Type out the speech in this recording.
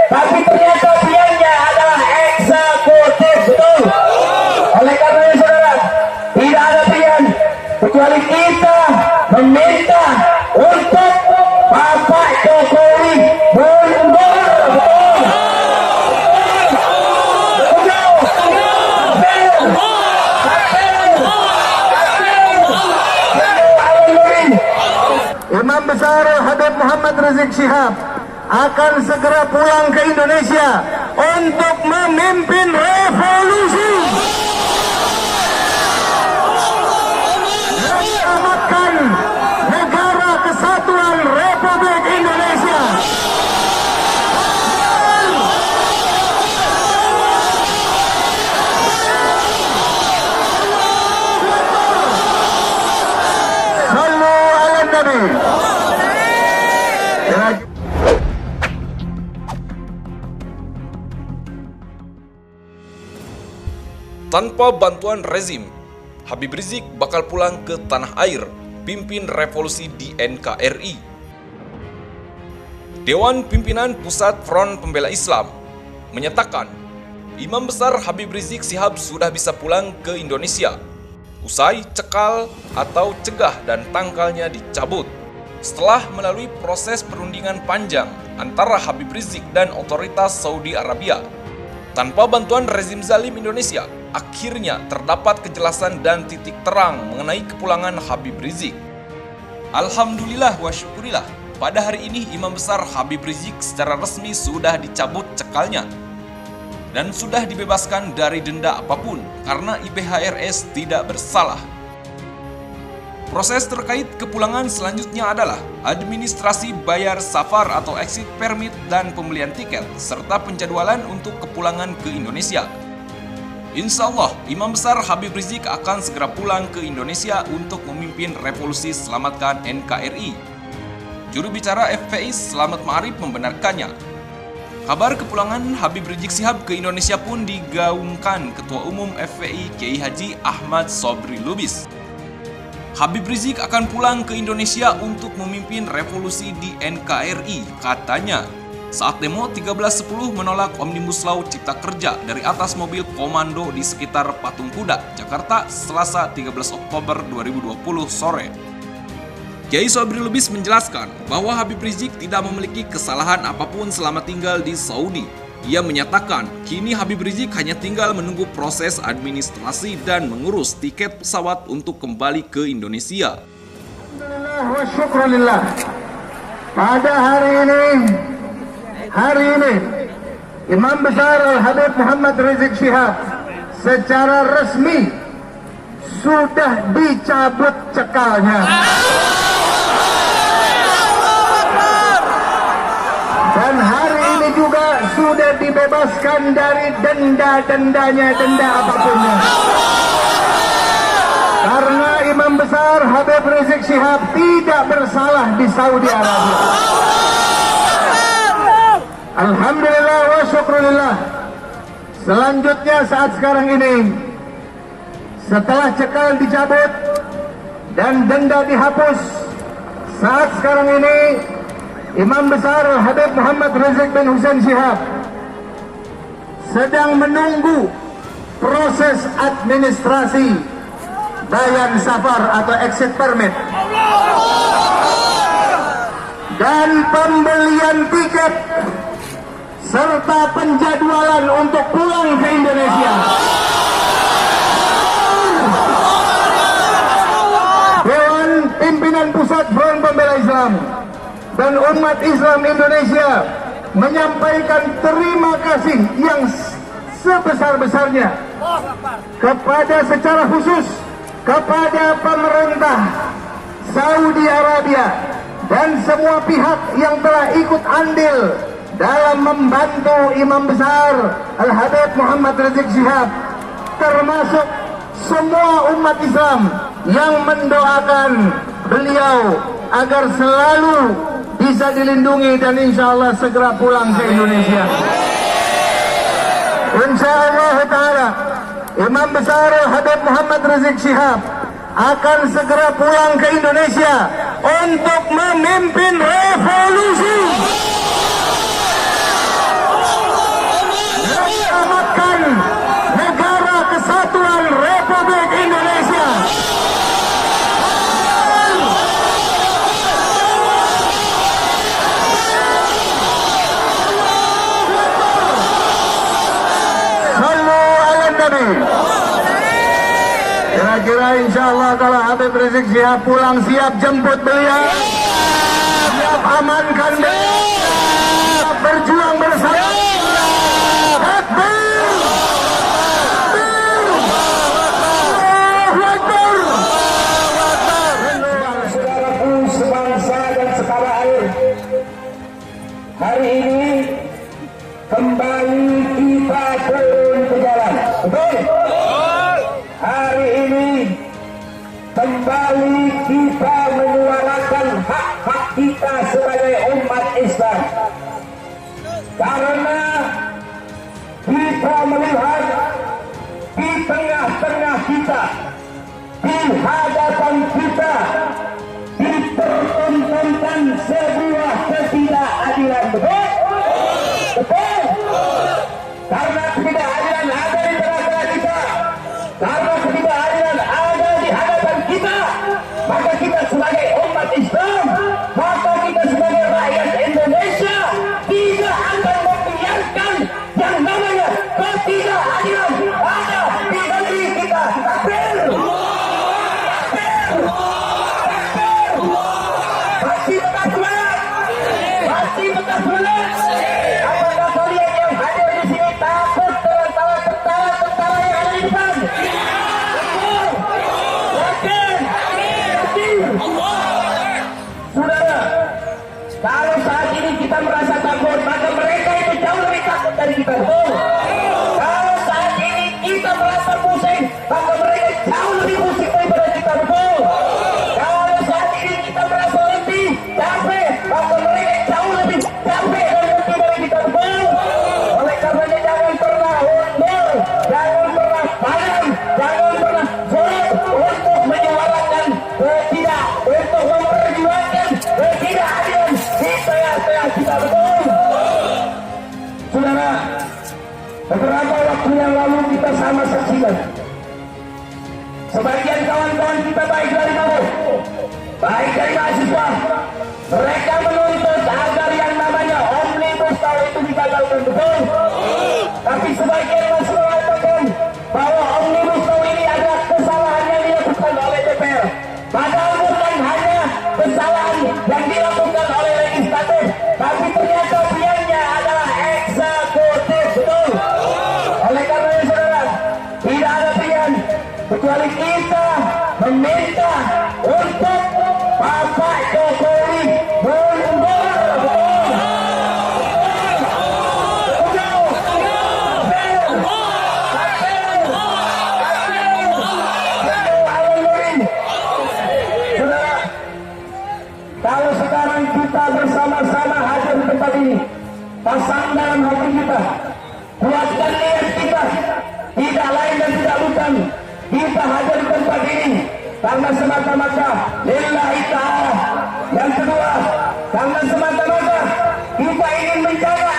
tapi ternyata pilihannya adalah eksekutif, betul. Oleh karena itu saudara, tidak ada pilihan kecuali kita meminta untuk Bapak Jokowi mundur. Imam Besar Habib Muhammad Rizik Syihab akan segera pulang ke Indonesia untuk memimpin revolusi, menyelamatkan negara kesatuan Republik Indonesia. Sallu ala Nabi. Tanpa bantuan rezim, Habib Rizik bakal pulang ke tanah air, pimpin revolusi di NKRI. Dewan Pimpinan Pusat Front Pembela Islam menyatakan, Imam Besar Habib Rizik Syihab sudah bisa pulang ke Indonesia, usai cekal atau cegah dan tangkalnya dicabut. Setelah melalui proses perundingan panjang antara Habib Rizik dan otoritas Saudi Arabia, tanpa bantuan rezim zalim Indonesia, akhirnya terdapat kejelasan dan titik terang mengenai kepulangan Habib Rizik. Alhamdulillah wa syukurillah, pada hari ini Imam Besar Habib Rizik secara resmi sudah dicabut cekalnya dan sudah dibebaskan dari denda apapun karena IPHRS tidak bersalah. Proses terkait kepulangan selanjutnya adalah administrasi bayar safar atau exit permit dan pembelian tiket, serta penjadwalan untuk kepulangan ke Indonesia. Insya Allah, Imam Besar Habib Rizik akan segera pulang ke Indonesia untuk memimpin revolusi selamatkan NKRI. Juru bicara FPI Selamat Ma'arif membenarkannya. Kabar kepulangan Habib Rizik Syihab ke Indonesia pun digaungkan Ketua Umum FPI Kiai Haji Ahmad Sobri Lubis. Habib Rizik akan pulang ke Indonesia untuk memimpin revolusi di NKRI, katanya. Saat demo 1310 menolak Omnibus Law Cipta Kerja dari atas mobil komando di sekitar Patung Kuda, Jakarta, Selasa 13 Oktober 2020 sore. Kiai Sobri Lubis menjelaskan bahwa Habib Rizik tidak memiliki kesalahan apapun selama tinggal di Saudi. Ia menyatakan, kini Habib Rizik hanya tinggal menunggu proses administrasi dan mengurus tiket pesawat untuk kembali ke Indonesia. Alhamdulillah wa syukurillah. Pada hari ini, Imam Besar Habib Muhammad Rizik Syihab secara resmi sudah dicabut cekalnya. Dan hari ini juga sudah dibebaskan dari denda-dendanya, denda apapun. Karena Imam Besar Habib Rizik Syihab tidak bersalah di Saudi Arabia. Alhamdulillah wa syukurillah. Selanjutnya saat sekarang ini, setelah cekal dicabut dan denda dihapus, saat sekarang ini Imam Besar Habib Muhammad Rizik bin Hussein Syihab sedang menunggu proses administrasi bayar safar atau exit permit dan pembelian tiket serta penjadwalan untuk pulang ke Indonesia. Dewan Pimpinan Pusat Front Pembela Islam dan umat Islam Indonesia menyampaikan terima kasih yang sebesar-besarnya kepada secara khusus kepada pemerintah Saudi Arabia dan semua pihak yang telah ikut andil dalam membantu Imam Besar Al-Habib Muhammad Rizik Syihab, termasuk semua umat Islam yang mendoakan beliau agar selalu bisa dilindungi dan insya Allah segera pulang ke Indonesia. Insya Allah Ta'ala Imam Besar Habib Muhammad Rizik Syihab akan segera pulang ke Indonesia untuk memimpin revolusi, jadi. Kira-kira insya Allah kalau Habib Rizik Syihab pulang, siap jemput beliau, siap amankan beliau, siap berjuang bersama. Takbir! Saudaraku sebangsa dan setanah air, hari ini kembali kita turun ke jalan. Betul? Hari ini kembali kita menyuarakan hak-hak kita sebagai umat Islam. Karena kita melihat di tengah-tengah kita, di hadapan kita, dipertontonkan sebuah ketidakadilan. Betul? Betul? Karena ketidakadilan ada di tengah-tengah kita, karena ketidakadilan ada di hadapan kita, maka kita sebagai umat Islam, maka kita sebagai rakyat Indonesia tidak akan membiarkan yang namanya ketidakadilan ada di negeri kita. Takbir! Masih bekas semangat, masih bekas semangat. Apakah kalian yang hadir di sini takut dengan tentara yang ada di depan? Yakin? Yakin? Saudara, kalau saat ini kita merasa takut, maka mereka itu jauh lebih takut dari kita. Betul? Kalau saat ini kita merasa pusing, maka mereka jauh lebih pusing daripada kita. Betul? Kalau saat ini kita merasa letih, capek, maka mereka jauh lebih capek dan letih dari kita. Betul? Oleh karenanya jangan pernah mundur, jangan pernah padam, jangan pernah sulit untuk menyuarakan untuk memperjuangkan ketidakadilan di tengah-tengah kita. Betul? Saudara, beberapa waktu yang lalu kita sama saksikan sebagian kawan-kawan kita baik dari Mabuk, baik dari mahasiswa, mereka menuntut agar yang namanya Omnibus Law itu digagalkan. Betul? Tapi sebagian masih mengatakan bahwa Omnibus Law ini adalah kesalahan yang dilakukan oleh DPR. Padahal bukan hanya kesalahan yang dilakukan oleh legislatif, tapi ternyata pilihannya adalah eksekutif. Betul? Oleh karenanya saudara, tidak ada pilihan kecuali kita meminta untuk Bapak Jokowi mundur. Saudara, kalau sekarang kita bersama-sama hadir di tempat ini, pasang dalam hati kita, kuatkan niat kita, tidak lain dan tidak bukan, kita hadir di tempat ini karena semata-mata lillahi ta'ala. Yang kedua, karena semata-mata kita ingin menjaga